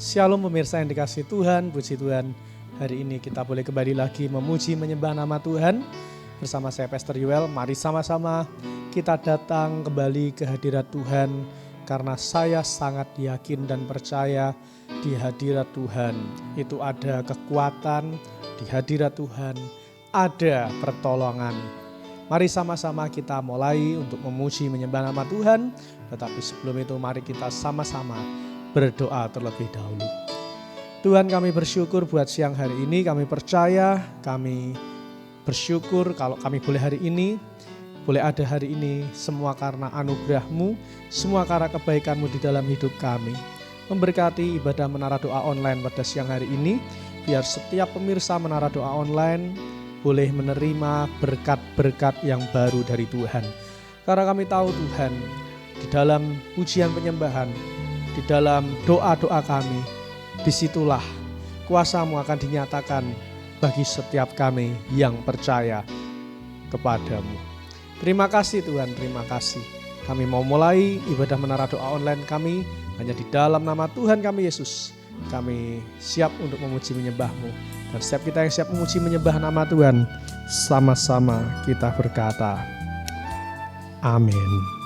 Shalom pemirsa yang dikasihi Tuhan, puji Tuhan. Hari ini kita boleh kembali lagi memuji menyembah nama Tuhan. Bersama saya Pastor Yuel, mari sama-sama kita datang kembali ke hadirat Tuhan. Karena saya sangat yakin dan percaya di hadirat Tuhan itu ada kekuatan, di hadirat Tuhan ada pertolongan. Mari sama-sama kita mulai untuk memuji menyembah nama Tuhan. Tetapi sebelum itu mari kita sama-sama berdoa terlebih dahulu. Tuhan, kami bersyukur buat siang hari ini, kami percaya, kami bersyukur kalau kami boleh hari ini, boleh ada hari ini, semua karena anugerah-Mu, semua karena kebaikan-Mu di dalam hidup kami. Memberkati ibadah Menara Doa Online pada siang hari ini, biar setiap pemirsa Menara Doa Online boleh menerima berkat-berkat yang baru dari Tuhan. Karena kami tahu Tuhan, di dalam pujian penyembahan, di dalam doa-doa kami, disitulah kuasa-Mu akan dinyatakan bagi setiap kami yang percaya kepada-Mu. Terima kasih Tuhan, terima kasih. Kami mau mulai ibadah Menara Doa Online kami hanya di dalam nama Tuhan kami Yesus. Kami siap untuk memuji menyembah-Mu. Dan setiap kita yang siap memuji menyembah nama Tuhan, sama-sama kita berkata, amin.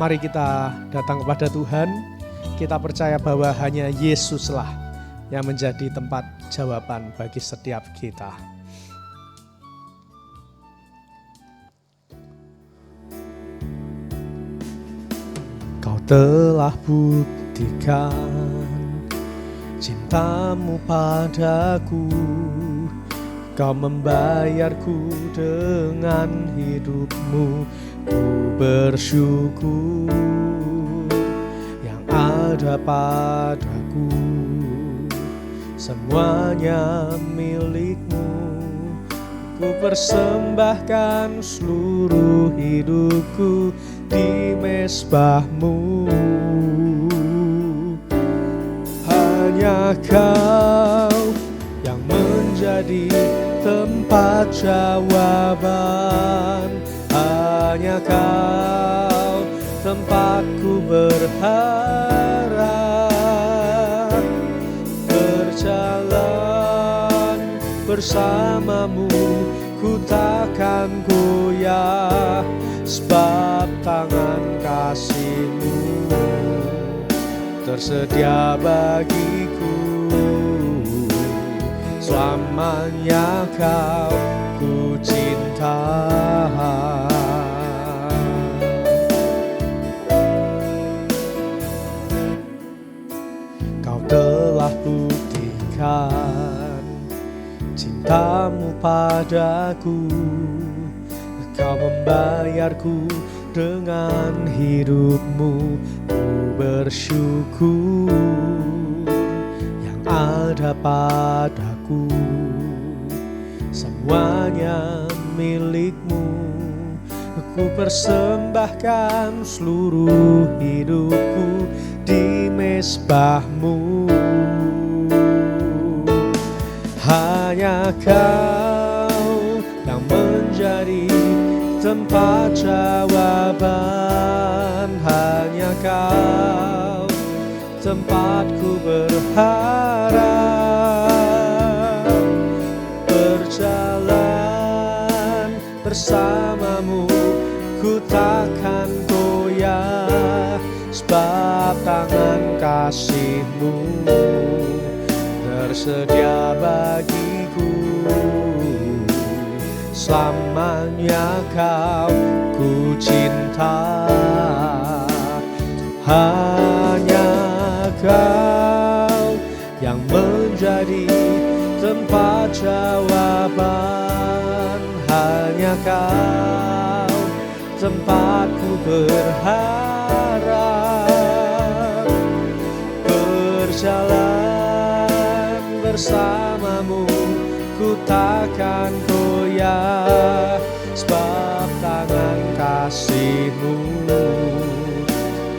Mari kita datang kepada Tuhan, kita percaya bahwa hanya Yesuslah yang menjadi tempat jawaban bagi setiap kita. Kau telah buktikan cinta-Mu padaku, Kau membayarku dengan hidup-Mu. Ku bersyukur yang ada padaku, semuanya milik-Mu. Ku persembahkan seluruh hidupku di mezbah-Mu. Hanya Kau yang menjadi tempat jawaban. Hanya Kau tempatku berharap, berjalan bersama-Mu ku takkan goyah, sebab tangan kasih-Mu tersedia bagiku. Selamanya Kau ku cinta. Kau telah buktikan cinta-Mu padaku, Kau membayarku dengan hidup-Mu. Ku bersyukur yang ada padaku, semuanya milik-Mu. Ku persembahkan seluruh hidupku di mezbah-Mu. Hanya Kau yang menjadi tempat jawaban. Hanya Kau tempatku berharap, berjalan bersama-Mu ku takkan goyah, sebab tangan kasih-Mu tersedia bagiku. Selamanya Kau ku cinta. Hanya Kau yang menjadi tempat jawaban. Hanya Kau tempatku berharap, berjalan bersama-Mu ku takkan goyah, sebab tangan kasih-Mu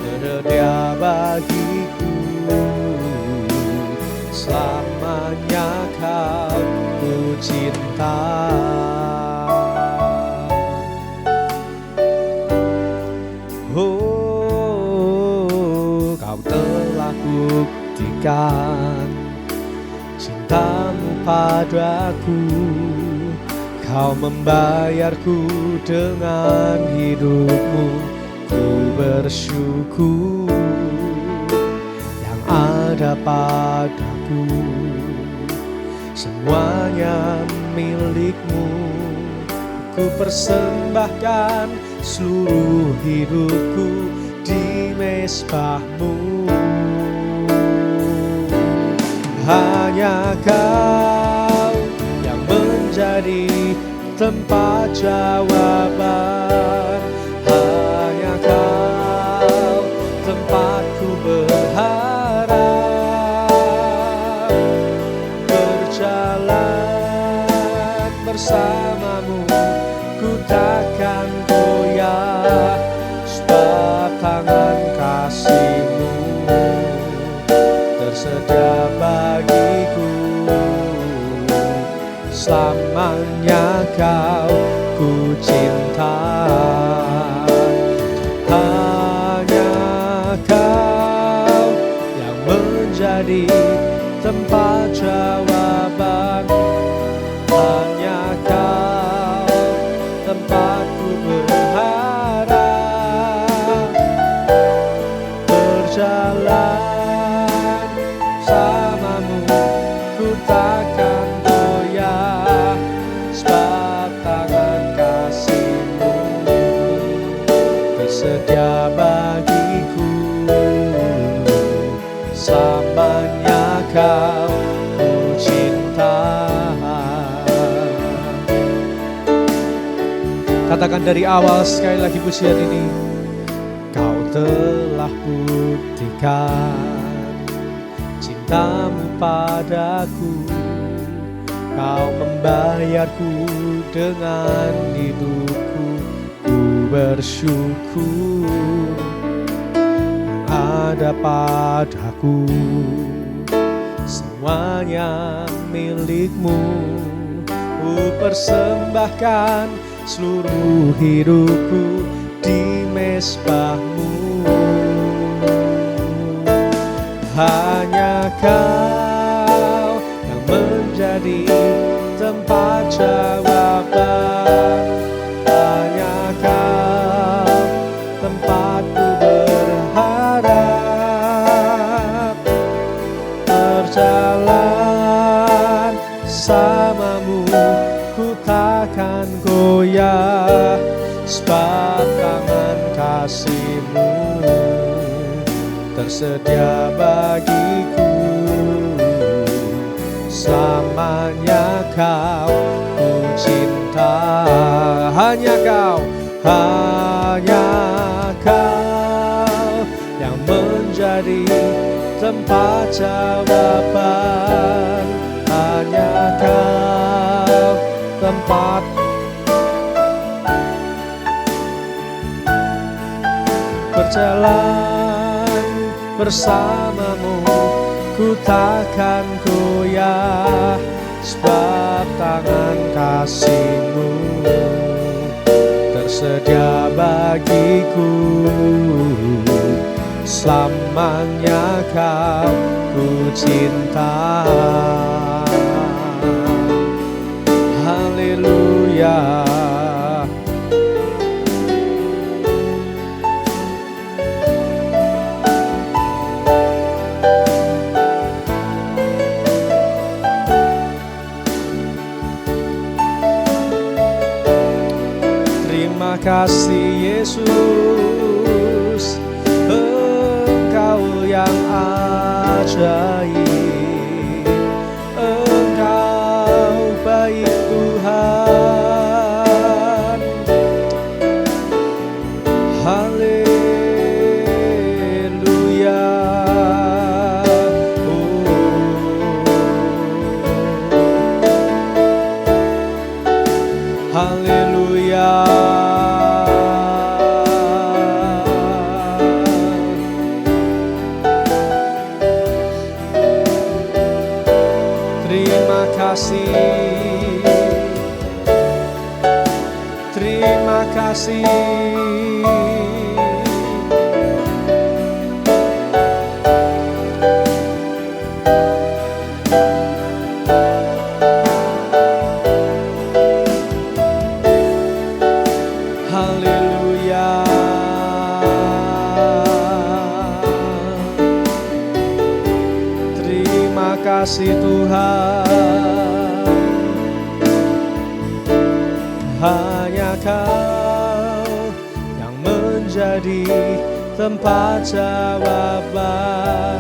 tersedia bagiku. Selamanya Kau ku cinta. buktikan cintamu padaku. Kau membayarku dengan hidupmu. Ku bersyukur yang ada padaku. Semuanya milikmu. Ku persembahkan seluruh hidupku di mezbahmu. Hanya Kau yang menjadi tempat jawaban. Hanya Kau tempatku berharap. Berjalan bersamamu, ku takkan goyah, sebab tangan kasih-Mu tersedia bagiku. Selamanya Kau ku cinta. Hanya Kau yang menjadi tempat jawaban. Hanya Kau tempatku berharap. Berjalan bersamamu, ku takkan goyah, sebab tangan kasih-Mu tersedia bagiku. Selamanya Kau ku cinta. Katakan dari awal sekali lagi pujian ini. Kau telah buktikan cintamu padaku. Kau membayarku dengan hidupku. Ku bersyukur yang ada padaku. Semuanya milikmu. Ku persembahkan seluruh hidupku di mezbahmu. Hanya Kau yang menjadi tempat jawaban. Hanya Kau tempatku berharap. Berjalan bersamamu, ku takkan goyah, sebab tangan kasih-Mu tersedia bagiku. Selamanya Kau ku cinta. Hanya Kau yang menjadi tempat jawaban. Hanya Kau tempat berjalan bersamamu, ku takkan goyah, sebab tangan kasih-Mu tersedia bagiku. Selamanya Kau ku cinta. Haleluya. Terima kasih Yesus, Engkau yang ajaib, Engkau baik Tuhan. Haleluya. Haleluya. Terima kasih. Terima kasih. menjadi tempat jawaban.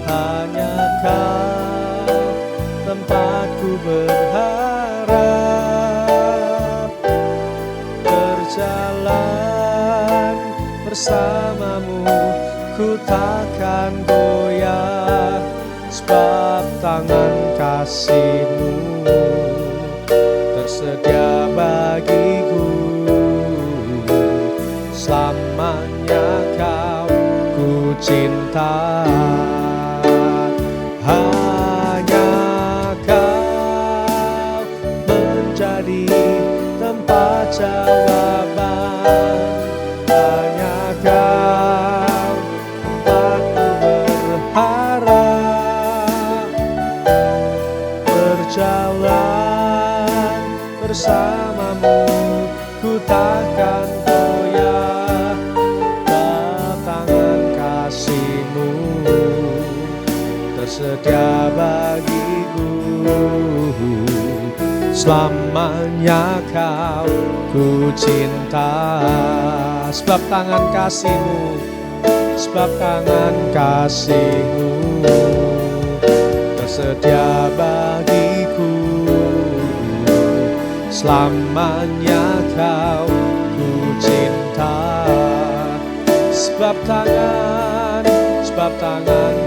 Hanya Kau tempatku berharap. Berjalan bersamamu ku takkan goyah, sebab tangan kasih-Mu tersedia bagiku. Selamanya Kau ku cinta. Hanya Kau menjadi tempat jawaban. Hanya Kau tempatku berharap. Berjalan bersamamu ku takkan goyah, tangan kasih-Mu tersedia bagiku. Selamanya Kau ku cinta, sebab tangan kasih-Mu, sebab tangan kasih-Mu tersedia bagiku. Selamanya Kau ku cinta, sebab tangan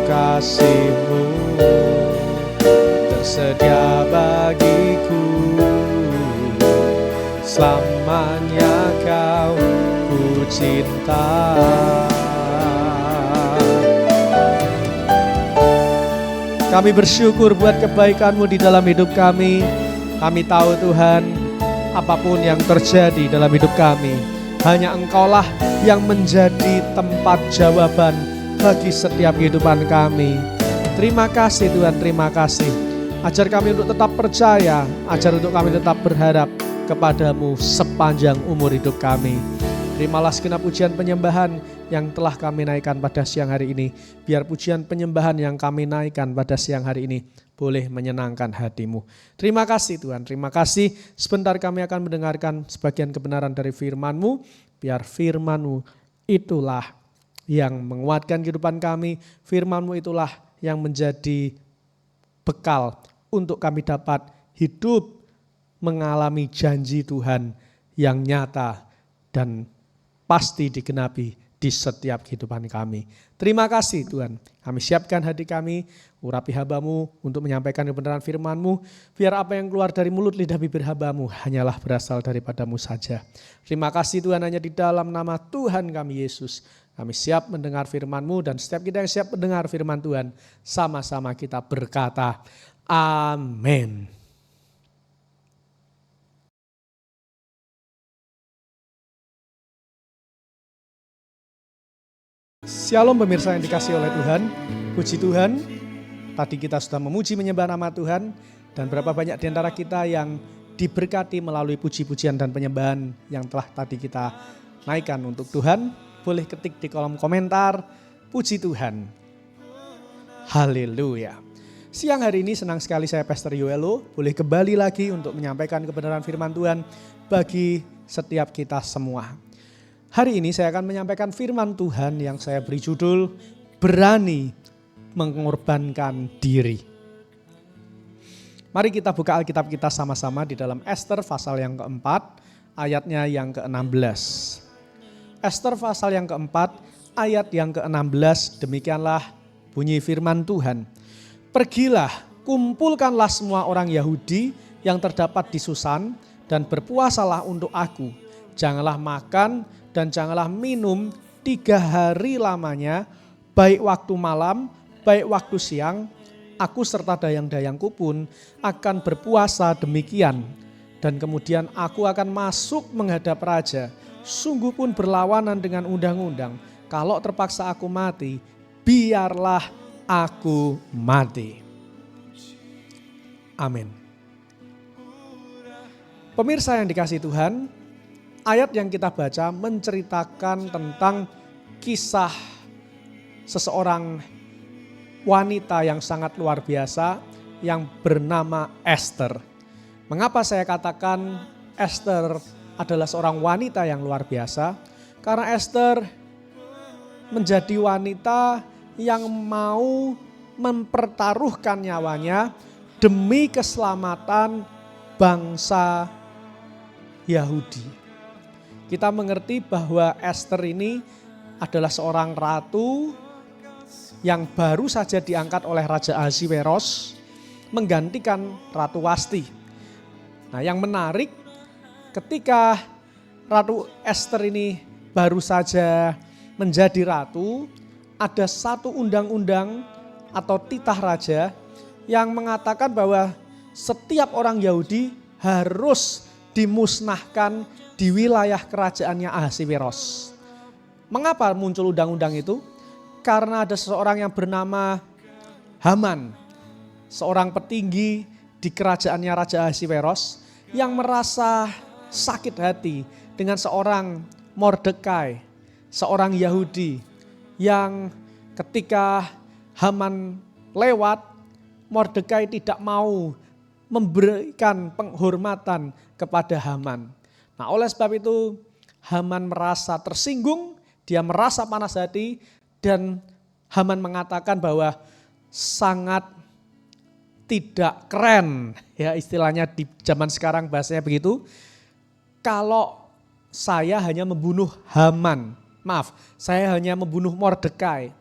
kasih-Mu tersedia bagiku. Selamanya Kau ku cinta. Kami bersyukur buat kebaikan-Mu di dalam hidup kami. Kami tahu Tuhan, apapun yang terjadi dalam hidup kami, hanya Engkau-lah yang menjadi tempat jawaban bagi setiap kehidupan kami. Terima kasih Tuhan, terima kasih. Ajar kami untuk tetap percaya, ajar untuk kami tetap berharap kepada-Mu sepanjang umur hidup kami. Terimalah segenap pujian penyembahan yang telah kami naikkan pada siang hari ini. Biar pujian penyembahan yang kami naikkan pada siang hari ini boleh menyenangkan hati-Mu. Terima kasih Tuhan, terima kasih. Sebentar kami akan mendengarkan sebagian kebenaran dari firman-Mu. Biar firman-Mu itulah yang menguatkan kehidupan kami. Firman-Mu itulah yang menjadi bekal untuk kami dapat hidup mengalami janji Tuhan yang nyata dan pasti digenapi di setiap kehidupan kami. Terima kasih Tuhan. Kami siapkan hati kami, urapi hamba-Mu untuk menyampaikan kebenaran firman-Mu. Biar apa yang keluar dari mulut lidah bibir hamba-Mu hanyalah berasal daripada-Mu saja. Terima kasih Tuhan, hanya di dalam nama Tuhan kami Yesus. Kami siap mendengar firman-Mu, dan setiap kita yang siap mendengar firman Tuhan, sama-sama kita berkata, amin. Shalom pemirsa yang dikasihi oleh Tuhan, puji Tuhan. Tadi kita sudah memuji menyembah nama Tuhan, dan berapa banyak di antara kita yang diberkati melalui puji-pujian dan penyembahan yang telah tadi kita naikkan untuk Tuhan. Boleh ketik di kolom komentar, puji Tuhan. Haleluya. Siang hari ini senang sekali saya Pastor Yuelo boleh kembali lagi untuk menyampaikan kebenaran firman Tuhan bagi setiap kita semua. Hari ini saya akan menyampaikan firman Tuhan yang saya beri judul berani mengorbankan diri. Mari kita buka Alkitab kita sama-sama di dalam Ester pasal yang keempat, ayatnya yang ke-16. Ester pasal yang keempat, ayat yang ke-16, demikianlah bunyi firman Tuhan. Pergilah, kumpulkanlah semua orang Yahudi yang terdapat di Susan dan berpuasalah untuk aku. Janganlah makan dan janganlah minum 3 hari lamanya, baik waktu malam, baik waktu siang. Aku serta dayang-dayangku pun akan berpuasa demikian. Dan kemudian aku akan masuk menghadap raja. Sungguh pun berlawanan dengan undang-undang. Kalau terpaksa aku mati, biarlah aku mati. Amin. Pemirsa yang dikasihi Tuhan, ayat yang kita baca menceritakan tentang kisah seseorang wanita yang sangat luar biasa yang bernama Ester. Mengapa saya katakan Ester adalah seorang wanita yang luar biasa? Karena Ester menjadi wanita yang mau mempertaruhkan nyawanya demi keselamatan bangsa Yahudi. Kita mengerti bahwa Esther ini adalah seorang ratu yang baru saja diangkat oleh Raja Ahasiweros menggantikan Ratu Wasti. Nah, yang menarik ketika Ratu Esther ini baru saja menjadi ratu, ada satu undang-undang atau titah raja yang mengatakan bahwa setiap orang Yahudi harus dimusnahkan di wilayah kerajaannya Ahasiweros. Mengapa muncul undang-undang itu? Karena ada seseorang yang bernama Haman, seorang petinggi di kerajaannya Raja Ahasiweros yang merasa sakit hati dengan seorang Mordekai, seorang Yahudi yang ketika Haman lewat, Mordekai tidak mau memberikan penghormatan kepada Haman. Nah, oleh sebab itu Haman merasa tersinggung, dia merasa panas hati, dan Haman mengatakan bahwa sangat tidak keren, ya istilahnya di zaman sekarang bahasanya begitu. Kalau saya hanya membunuh Haman, saya hanya membunuh Mordekai.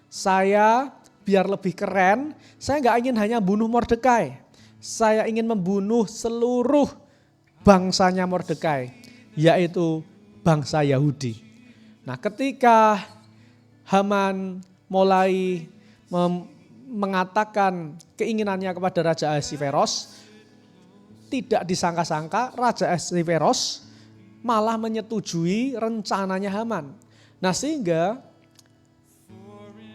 Saya biar lebih keren, saya nggak ingin hanya bunuh Mordekai. Saya ingin membunuh seluruh bangsanya Mordekai, yaitu bangsa Yahudi. Nah, ketika Haman mulai mengatakan keinginannya kepada Raja Ahasiweros, tidak disangka-sangka Raja Ahasiweros malah menyetujui rencananya Haman. Nah, sehingga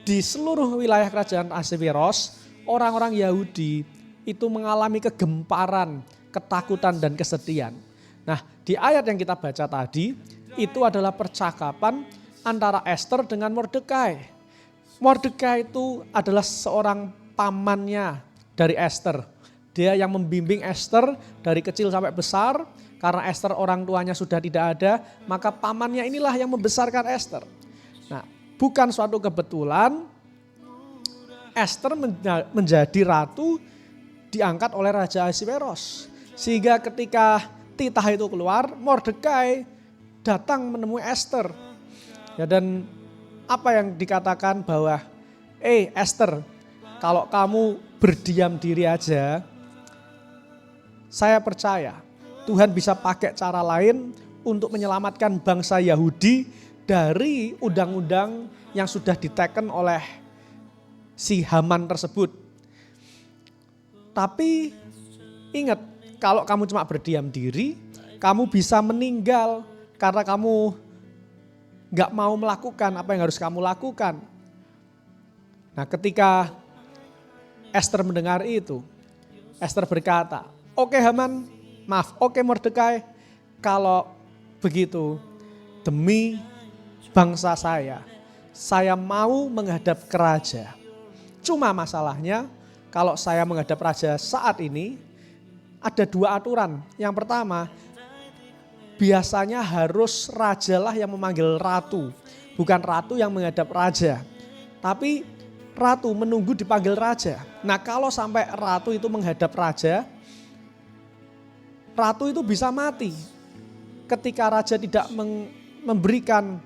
di seluruh wilayah kerajaan Ahasiweros, orang-orang Yahudi itu mengalami kegemparan, ketakutan dan kesedihan. Nah, di ayat yang kita baca tadi itu adalah percakapan antara Esther dengan Mordekai. Mordekai itu adalah seorang pamannya dari Esther. Dia yang membimbing Esther dari kecil sampai besar. Karena Esther orang tuanya sudah tidak ada, maka pamannya inilah yang membesarkan Esther. Nah, bukan suatu kebetulan Esther menjadi ratu diangkat oleh Raja Ahasiweros. Sehingga ketika titah itu keluar, Mordekai datang menemui Esther. Ya, dan apa yang dikatakan bahwa, Esther, kalau kamu berdiam diri aja, saya percaya Tuhan bisa pakai cara lain untuk menyelamatkan bangsa Yahudi dari undang-undang yang sudah diteken oleh si Haman tersebut. Tapi ingat, kalau kamu cuma berdiam diri, kamu bisa meninggal karena kamu gak mau melakukan apa yang harus kamu lakukan. Nah, ketika Esther mendengar itu, Esther berkata, oke Haman, oke Mordekai, kalau begitu demi bangsa saya mau menghadap ke raja. Cuma masalahnya kalau saya menghadap raja saat ini ada dua aturan. Yang pertama, biasanya harus rajalah yang memanggil ratu, bukan ratu yang menghadap raja. Tapi ratu menunggu dipanggil raja. Nah, kalau sampai ratu itu menghadap raja, ratu itu bisa mati. Ketika raja tidak memberikan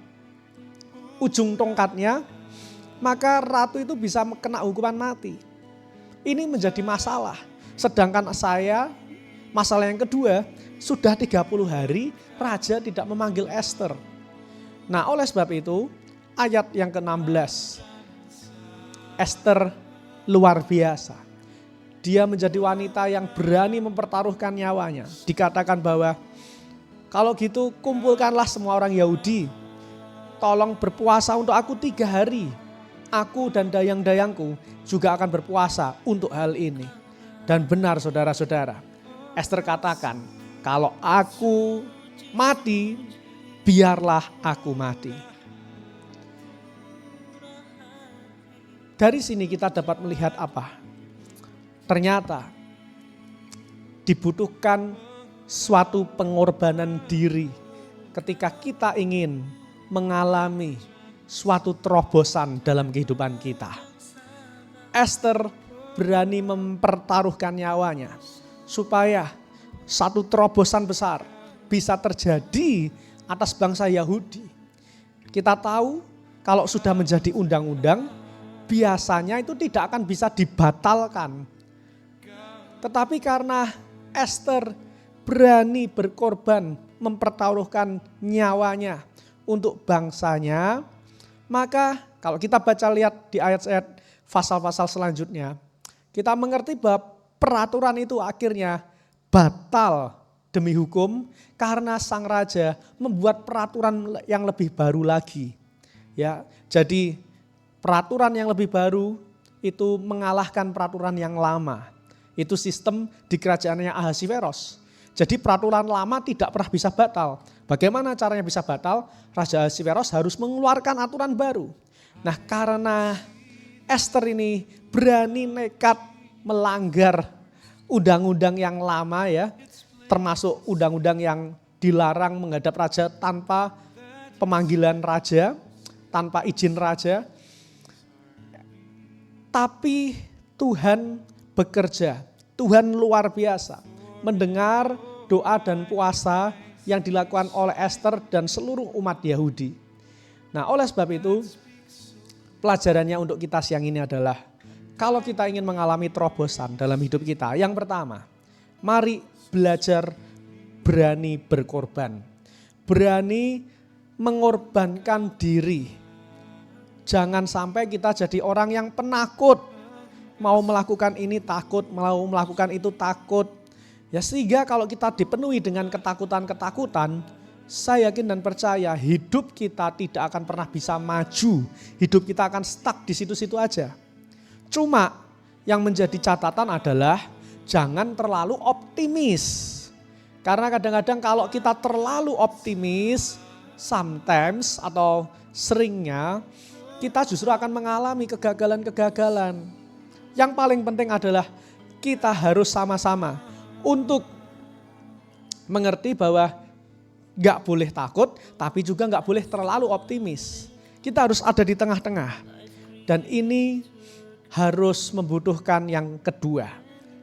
ujung tongkatnya, maka ratu itu bisa kena hukuman mati. Ini menjadi masalah. Sedangkan masalah yang kedua, sudah 30 hari raja tidak memanggil Esther. Nah, oleh sebab itu ayat yang ke-16, Esther luar biasa. Dia menjadi wanita yang berani mempertaruhkan nyawanya. Dikatakan bahwa kalau gitu kumpulkanlah semua orang Yahudi. Tolong berpuasa untuk aku 3 hari. Aku dan dayang-dayangku juga akan berpuasa untuk hal ini. Dan benar saudara-saudara, Esther katakan, kalau aku mati, biarlah aku mati. Dari sini kita dapat melihat apa? Ternyata dibutuhkan suatu pengorbanan diri ketika kita ingin mengalami suatu terobosan dalam kehidupan kita. Ester berani mempertaruhkan nyawanya supaya satu terobosan besar bisa terjadi atas bangsa Yahudi. Kita tahu kalau sudah menjadi undang-undang, biasanya itu tidak akan bisa dibatalkan. Tetapi karena Ester berani berkorban, mempertaruhkan nyawanya untuk bangsanya, maka kalau kita baca lihat di ayat-ayat pasal-pasal selanjutnya, kita mengerti bahwa peraturan itu akhirnya batal demi hukum karena sang raja membuat peraturan yang lebih baru lagi. Ya, jadi peraturan yang lebih baru itu mengalahkan peraturan yang lama. Itu sistem di kerajaannya Ahasiveros. Jadi peraturan lama tidak pernah bisa batal. Bagaimana caranya bisa batal? Raja Ahasiveros harus mengeluarkan aturan baru. Nah, karena Ester ini berani nekat melanggar undang-undang yang lama ya, termasuk undang-undang yang dilarang menghadap raja tanpa pemanggilan raja, tanpa izin raja. Tapi Tuhan bekerja, Tuhan luar biasa mendengar doa dan puasa yang dilakukan oleh Ester dan seluruh umat Yahudi. Nah, oleh sebab itu pelajarannya untuk kita siang ini adalah kalau kita ingin mengalami terobosan dalam hidup kita, yang pertama, mari belajar berani berkorban. Berani mengorbankan diri. Jangan sampai kita jadi orang yang penakut. Mau melakukan ini takut, mau melakukan itu takut. Ya sehingga kalau kita dipenuhi dengan ketakutan-ketakutan, saya yakin dan percaya hidup kita tidak akan pernah bisa maju. Hidup kita akan stuck di situ-situ aja. Cuma yang menjadi catatan adalah jangan terlalu optimis. Karena kadang-kadang kalau kita terlalu optimis, sometimes atau seringnya kita justru akan mengalami kegagalan-kegagalan. Yang paling penting adalah kita harus sama-sama untuk mengerti bahwa gak boleh takut tapi juga gak boleh terlalu optimis. Kita harus ada di tengah-tengah. Dan ini harus membutuhkan yang kedua,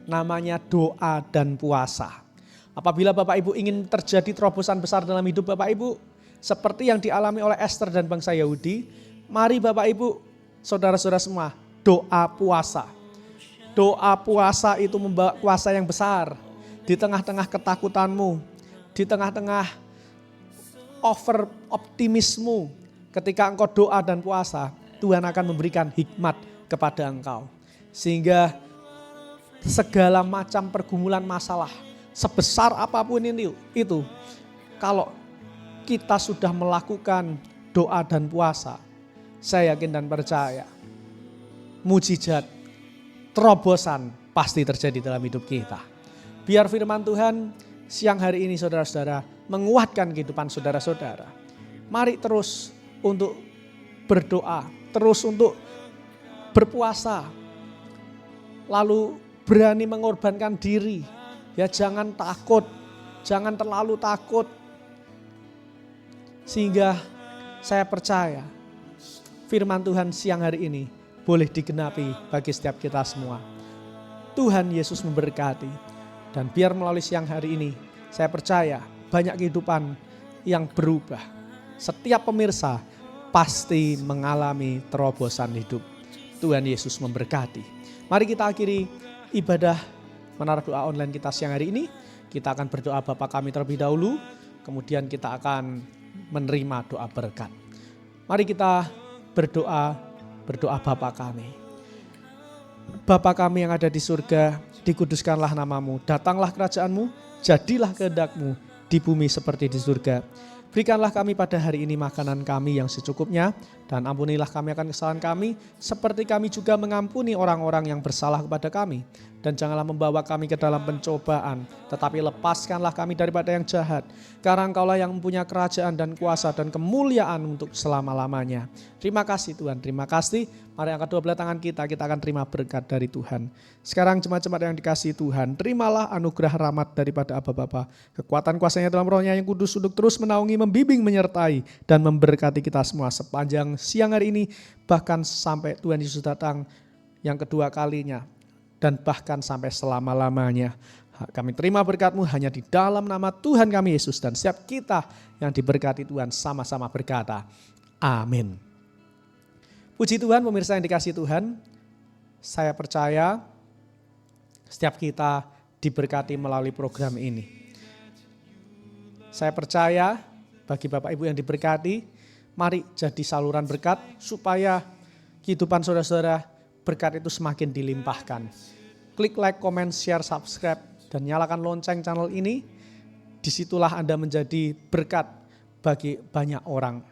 namanya doa dan puasa. Apabila Bapak Ibu ingin terjadi terobosan besar dalam hidup Bapak Ibu, seperti yang dialami oleh Ester dan bangsa Yahudi, mari Bapak Ibu, saudara-saudara semua, doa puasa. Doa puasa itu membawa kuasa yang besar di tengah-tengah ketakutanmu, di tengah-tengah over optimismu. Ketika engkau doa dan puasa, Tuhan akan memberikan hikmat kepada engkau. Sehingga segala macam pergumulan masalah, sebesar apapun itu, kalau kita sudah melakukan doa dan puasa, saya yakin dan percaya, mujizat, terobosan pasti terjadi dalam hidup kita. Biar firman Tuhan siang hari ini saudara-saudara menguatkan kehidupan saudara-saudara. Mari terus untuk berdoa, terus untuk berpuasa, lalu berani mengorbankan diri. Ya jangan takut, jangan terlalu takut. Sehingga saya percaya firman Tuhan siang hari ini boleh digenapi bagi setiap kita semua. Tuhan Yesus memberkati. Dan biar melalui siang hari ini saya percaya banyak kehidupan yang berubah. Setiap pemirsa pasti mengalami terobosan hidup. Tuhan Yesus memberkati. Mari kita akhiri ibadah menara doa online kita siang hari ini. Kita akan berdoa Bapa kami terlebih dahulu. Kemudian kita akan menerima doa berkat. Mari kita berdoa Bapa kami. Bapa kami yang ada di surga, dikuduskanlah namamu, datanglah kerajaanmu, jadilah kehendak-mu di bumi seperti di surga. Berikanlah kami pada hari ini makanan kami yang secukupnya, dan ampunilah kami akan kesalahan kami, seperti kami juga mengampuni orang-orang yang bersalah kepada kami. Dan janganlah membawa kami ke dalam pencobaan, tetapi lepaskanlah kami daripada yang jahat. Karena Engkaulah yang mempunyai kerajaan dan kuasa dan kemuliaan untuk selama-lamanya. Terima kasih Tuhan, terima kasih. Mari angkat dua belah tangan kita akan terima berkat dari Tuhan. Sekarang jemaat-jemaat yang dikasihi Tuhan, terimalah anugerah rahmat daripada Aba Bapa. Kekuatan kuasanya dalam rohnya yang kudus untuk terus menaungi, membimbing, menyertai, dan memberkati kita semua sepanjang siang hari ini, bahkan sampai Tuhan Yesus datang yang kedua kalinya, dan bahkan sampai selama-lamanya. Kami terima berkat-Mu hanya di dalam nama Tuhan kami Yesus, dan setiap kita yang diberkati Tuhan sama-sama berkata, amin. Puji Tuhan, pemirsa yang dikasihi Tuhan, saya percaya setiap kita diberkati melalui program ini. Saya percaya bagi Bapak Ibu yang diberkati, mari jadi saluran berkat supaya kehidupan saudara-saudara berkat itu semakin dilimpahkan. Klik like, comment, share, subscribe, dan nyalakan lonceng channel ini. Disitulah Anda menjadi berkat bagi banyak orang.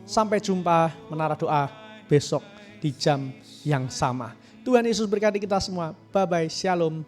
Sampai jumpa Menara Doa besok di jam yang sama. Tuhan Yesus berkati kita semua. Bye-bye, shalom.